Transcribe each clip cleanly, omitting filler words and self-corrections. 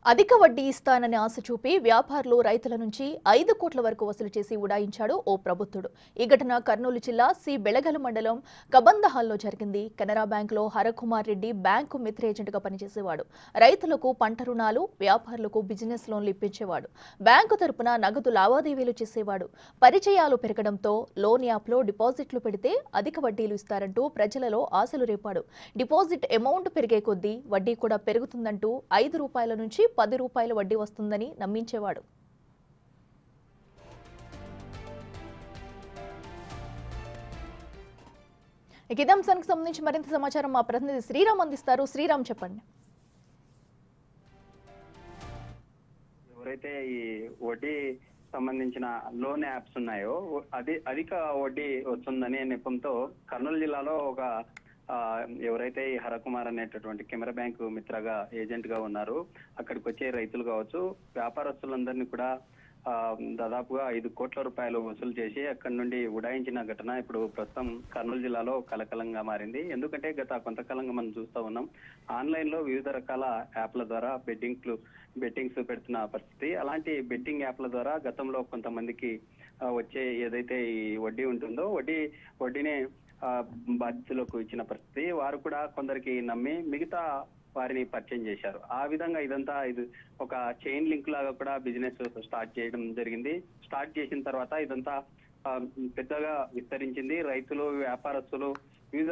అధిక వడ్డీ ఇస్తానని ఆశ చూపి వ్యాపారులు రైతుల నుంచి 5 కోట్ల వరకు వసూలు చేసి ఉడాయించాడు ఓ ప్రబుద్ధుడు. ఈ ఘటన కర్నూలు జిల్లా సి బెళగల మండలం కబందహాల్లో జరిగింది. కెనరా బ్యాంకులో హరకుమార్ రెడ్డి బ్యాంకు మిత్ర ఏజెంట్గా పనిచేసేవాడు. రైతులకు పంట రుణాలు, వ్యాపారులకు బిజినెస్ లోన్లు ఇప్పించేవాడు. బ్యాంకు తరపున నగదు లావాదేవీలు చేసేవాడు. పరిచయాలు పెరగడంతో లోన్ యాప్లో డిపాజిట్లు పెడితే అధిక వడ్డీలు ఇస్తారంటూ ప్రజలలో ఆశలు రేపాడు. డిపాజిట్ అమౌంట్ పెరిగే కొద్దీ వడ్డీ కూడా పెరుగుతుందంటూ 5 రూపాయల నుంచి 10 రూపాయల వడ్డీ వస్తుందని నమ్మించేవాడు. ఇదే అంశానికి సంబంధించి మరింత సమాచారం మా ప్రతినిధి శ్రీరామ్ అందిస్తారు. శ్రీరామ్, చెప్పండి. ఎవరైతే ఈ వడ్డీ సంబంధించిన లోన్ యాప్స్ ఉన్నాయో అధిక వడ్డీ వస్తుందనే నెపంతో కర్నూలు జిల్లాలో ఒక ఎవరైతే ఈ హరకుమార్ అనేటటువంటి కెనరా బ్యాంకు మిత్రగా ఏజెంట్ గా ఉన్నారు, అక్కడికి వచ్చే రైతులు కావచ్చు, వ్యాపారస్తులందరినీ కూడా దాదాపుగా 5 కోట్ల రూపాయలు వసూలు చేసి అక్కడి నుండి ఉడాయించిన ఘటన ఇప్పుడు ప్రస్తుతం కర్నూలు జిల్లాలో కలకలంగా మారింది. ఎందుకంటే గత కొంతకాలంగా మనం చూస్తూ ఉన్నాం, ఆన్లైన్ లో వివిధ రకాల యాప్ల ద్వారా బెట్టింగ్స్ పెడుతున్న పరిస్థితి. అలాంటి బెట్టింగ్ యాప్ల ద్వారా గతంలో కొంతమందికి వచ్చే ఏదైతే ఈ వడ్డీ ఉంటుందో వడ్డీనే బాధితులకు ఇచ్చిన పరిస్థితి. వారు కూడా కొందరికి నమ్మి మిగతా వారిని పరిచయం చేశారు. ఆ విధంగా ఇది ఒక చైన్ లింక్ లాగా కూడా బిజినెస్ స్టార్ట్ చేయడం జరిగింది. స్టార్ట్ చేసిన తర్వాత ఇదంతా పెద్దగా విస్తరించింది. రైతులు, వ్యాపారస్తులు, వివిధ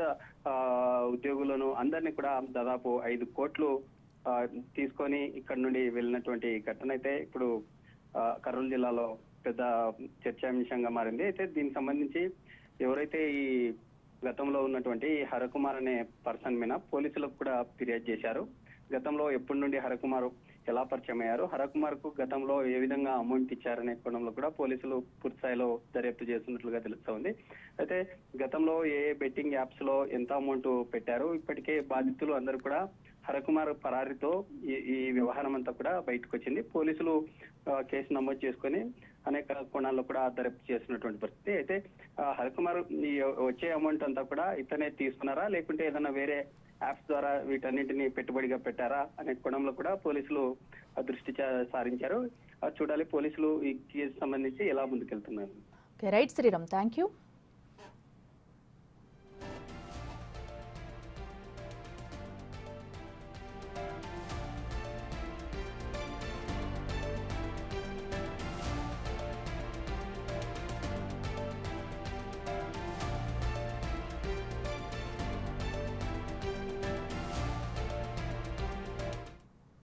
ఉద్యోగులను అందరినీ కూడా దాదాపు 5 కోట్లు తీసుకొని ఇక్కడ నుండి వెళ్ళినటువంటి ఘటన అయితే ఇప్పుడు కర్నూలు జిల్లాలో పెద్ద చర్చాంశంగా మారింది. అయితే దీనికి సంబంధించి ఎవరైతే ఈ గతంలో ఉన్నటువంటి హరకుమార్ అనే పర్సన్ మీద పోలీసులకు కూడా ఫిర్యాదు చేశారు. గతంలో ఎప్పటి నుండి హరకుమార్ ఎలా పరిచయం అయ్యారు, హరకుమార్ కు గతంలో ఏ విధంగా అమౌంట్ ఇచ్చారనే కోణంలో కూడా పోలీసులు పూర్తి స్థాయిలో దర్యాప్తు చేస్తున్నట్లుగా తెలుస్తోంది. అయితే గతంలో ఏ బెట్టింగ్ యాప్స్ లో ఎంత అమౌంట్ పెట్టారు, ఇప్పటికే బాధితులు అందరూ కూడా హరకుమార్ పరారితో ఈ వ్యవహారం అంతా కూడా బయటకు వచ్చింది. పోలీసులు కేసు నమోదు చేసుకొని అనేక కోణాల్లో కూడా దర్యాప్తు చేస్తున్నటువంటి పరిస్థితి. అయితే హరకుమార్ వచ్చే అమౌంట్ అంతా కూడా ఇతనే తీసుకున్నారా, లేకుంటే ఏదైనా వేరే యాప్స్ ద్వారా వీటన్నింటినీ పెట్టుబడిగా పెట్టారా అనే కోణంలో కూడా పోలీసులు దృష్టి సారించారు. చూడాలి పోలీసులు ఈ కేసు సంబంధించి ఎలా ముందుకెళ్తున్నారు. Right Sriram, thank you.